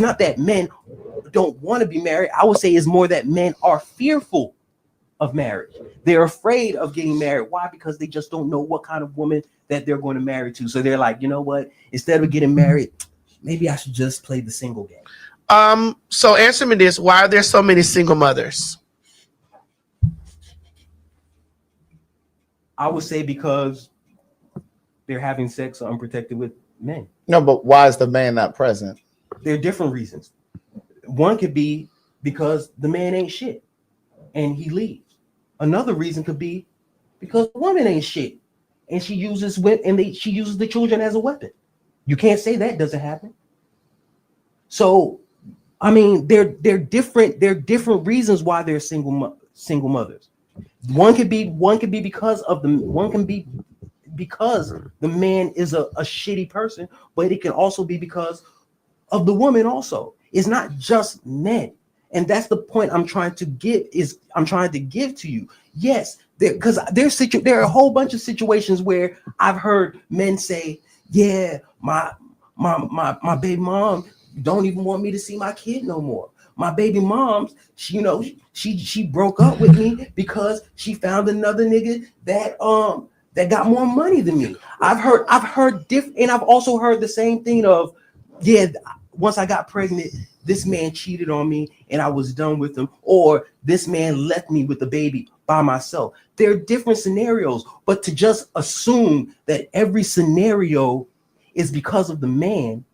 not that men don't want to be married. I would say it's more that men are fearful of marriage. They're afraid of getting married. Why? Because they just don't know what kind of woman that they're going to marry to. So they're like, you know what? Instead of getting married, maybe I should just play the single game. So answer me this: why are there so many single mothers? I would say because they're having sex unprotected with men. No, but why is the man not present? There are different reasons. One could be because the man ain't shit and he leaves. Another reason could be because the woman ain't shit and she uses she uses the children as a weapon. You can't say that doesn't happen. So, I mean, they're different reasons why they're single mothers. One could be because the man is a shitty person, but it can also be because of the woman also. It's not just men. And that's the point I'm trying to give to you. Yes, there are a whole bunch of situations where I've heard men say, yeah, my baby mom don't even want me to see my kid no more. My baby mom, she broke up with me because she found another nigga that got more money than me. I've heard different, and I've also heard the same thing of, yeah, once I got pregnant, this man cheated on me and I was done with him, or this man left me with the baby by myself. There are different scenarios, but to just assume that every scenario is because of the man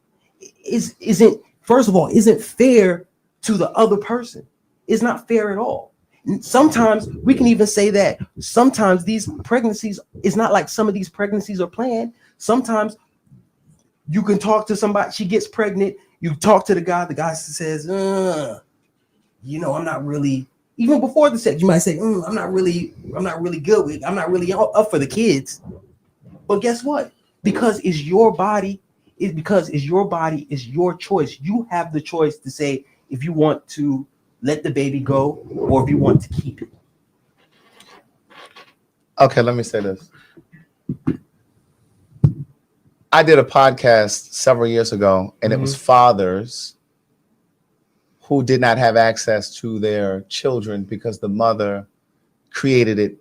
isn't fair to the other person. It's not fair at all. Sometimes we can even say that sometimes these pregnancies, it's not like some of these pregnancies are planned. Sometimes you can talk to somebody, she gets pregnant, you talk to the guy says, I'm not really, even before the sex, you might say, I'm not really good with, I'm not really up for the kids. But guess what? Because it's your body, it's your choice. You have the choice to say if you want to let the baby go or if you want to keep it. Okay, let me say this. I did a podcast several years ago, and it was fathers who did not have access to their children because the mother made it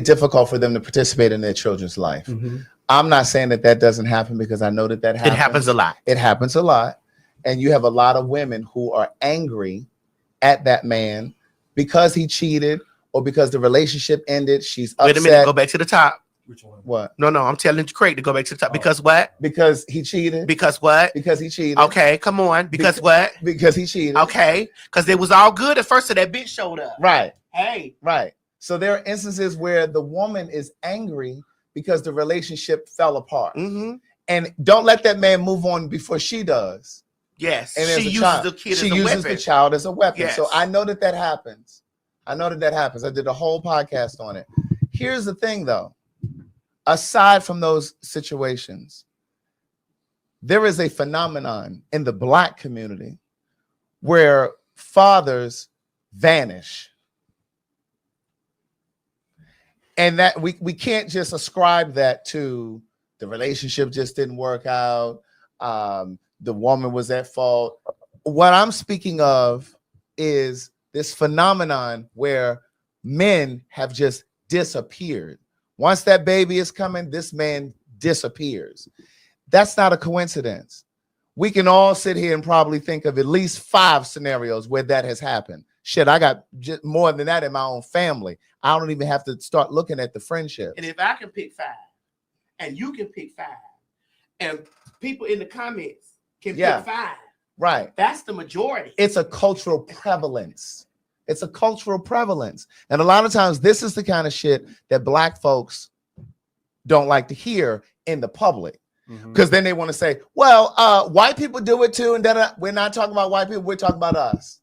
difficult for them to participate in their children's life. Mm-hmm. I'm not saying that doesn't happen because I know that happens. It happens a lot. It happens a lot. And you have a lot of women who are angry at that man because he cheated or because the relationship ended. She's upset. Wait a minute, go back to the top. Which one? What? No, I'm telling Craig to go back to the top. Because what? Because he cheated. Because what? Because he cheated. Okay, come on. Because what? Because he cheated. Okay, because they was all good at first, so that bitch showed up. Right. Hey. Right. So there are instances where the woman is angry because the relationship fell apart. Mm-hmm. And don't let that man move on before she does. Yes. And she uses the kid as a weapon. She uses the child as a weapon. Yes. So I know that happens. I did a whole podcast on it. Here's the thing, though. Aside from those situations, there is a phenomenon in the Black community where fathers vanish. And that we can't just ascribe that to the relationship just didn't work out. The woman was at fault. What I'm speaking of is this phenomenon where men have just disappeared. Once that baby is coming, this man disappears. That's not a coincidence. We can all sit here and probably think of at least 5 scenarios where that has happened. Shit, I got just more than that in my own family. I don't even have to start looking at the friendships. And if I can pick 5, and you can pick 5, and people in the comments can pick 5, right? That's the majority. It's a cultural prevalence. It's a cultural prevalence. And a lot of times this is the kind of shit that Black folks don't like to hear in the public. Because then they want to say, well, white people do it too. And then we're not talking about white people. We're talking about us.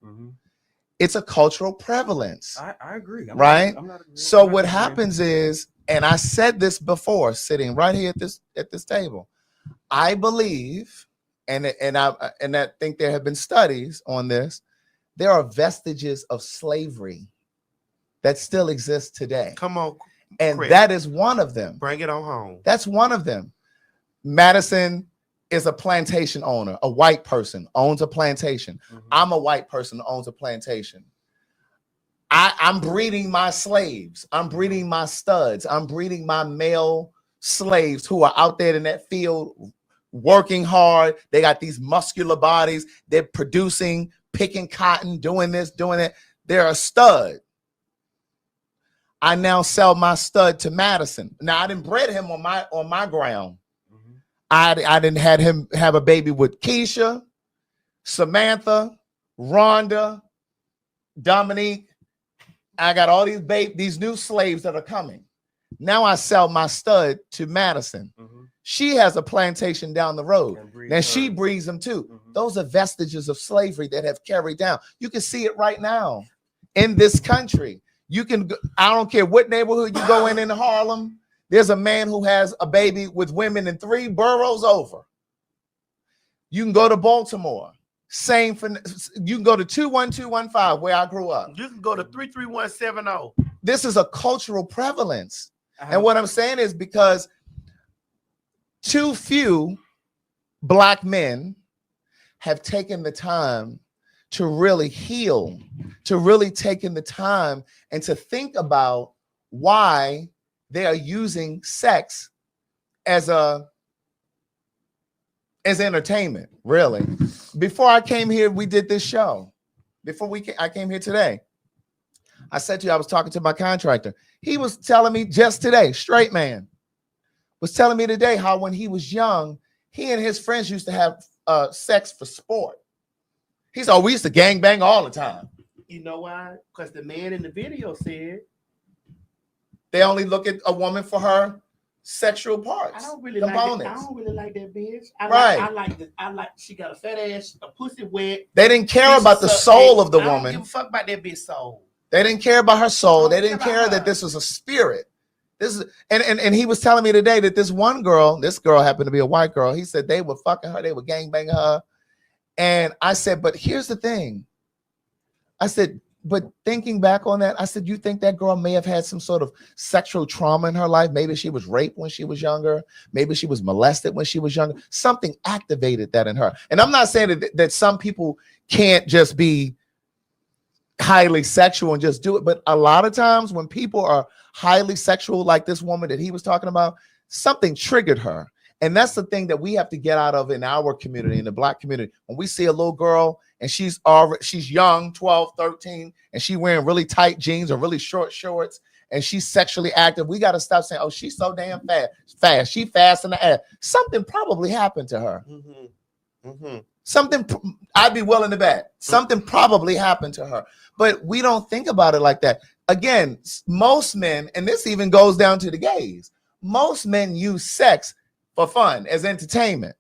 It's a cultural prevalence. I agree. I'm not so what happens is, and I said this before, sitting right here at this table, I believe, and I think there have been studies on this, there are vestiges of slavery that still exist today. Come on. And Chris, that is one of them. Bring it on home. That's one of them. Madison is a plantation owner. A white person owns a plantation. I'm a white person that owns a plantation. I'm breeding my slaves. I'm breeding my studs. I'm breeding my male slaves who are out there in that field working hard. They got these muscular bodies. They're producing, picking cotton, doing this, doing that. They're a stud. I now sell my stud to Madison. Now I didn't bred him on my ground. I didn't had him have a baby with Keisha, Samantha, Rhonda, Dominique. I got all these new slaves that are coming. Now I sell my stud to Madison. She has a plantation down the road. Now she breeds them too. Those are vestiges of slavery that have carried down. You can see it right now in this country. You can, I don't care what neighborhood you go in Harlem. There's a man who has a baby with women in 3 boroughs over. You can go to Baltimore. Same for, you can go to 21215 where I grew up. You can go to 33170. This is a cultural prevalence. And what I'm saying is because too few Black men have taken the time to really heal, to really taking the time and to think about why they are using sex as entertainment, really. Before I came here, we did this show. I came here today. I said to you, I was talking to my contractor. He was telling me just today, straight man, was telling me today how when he was young, he and his friends used to have sex for sport. He said, oh, we used to gangbang all the time. You know why? Because the man in the video said they only look at a woman for her sexual parts. I don't really components. like it. I don't really like that bitch. I like she got a fat ass, a pussy wet. They didn't care about the soul of the woman. I don't give a fuck about that bitch soul. They didn't care about her soul. They didn't care that this was a spirit. This is and he was telling me today that this girl happened to be a white girl. He said they were fucking her, they were gangbanging her. And I said, but here's the thing. I said, but thinking back on that, I said, you think that girl may have had some sort of sexual trauma in her life? Maybe she was raped when she was younger. Maybe she was molested when she was younger. Something activated that in her. And I'm not saying that some people can't just be highly sexual and just do it. But a lot of times when people are highly sexual, like this woman that he was talking about, something triggered her. And that's the thing that we have to get out of in our community, in the Black community. When we see a little girl and she's young, 12, 13, and she wearing really tight jeans or really short shorts, and she's sexually active, we got to stop saying, oh, she's so damn fast. She fast in the ass. Something probably happened to her. Something, I'd be willing to bet. Something probably happened to her. But we don't think about it like that. Again, most men, and this even goes down to the gays, most men use sex for fun, as entertainment.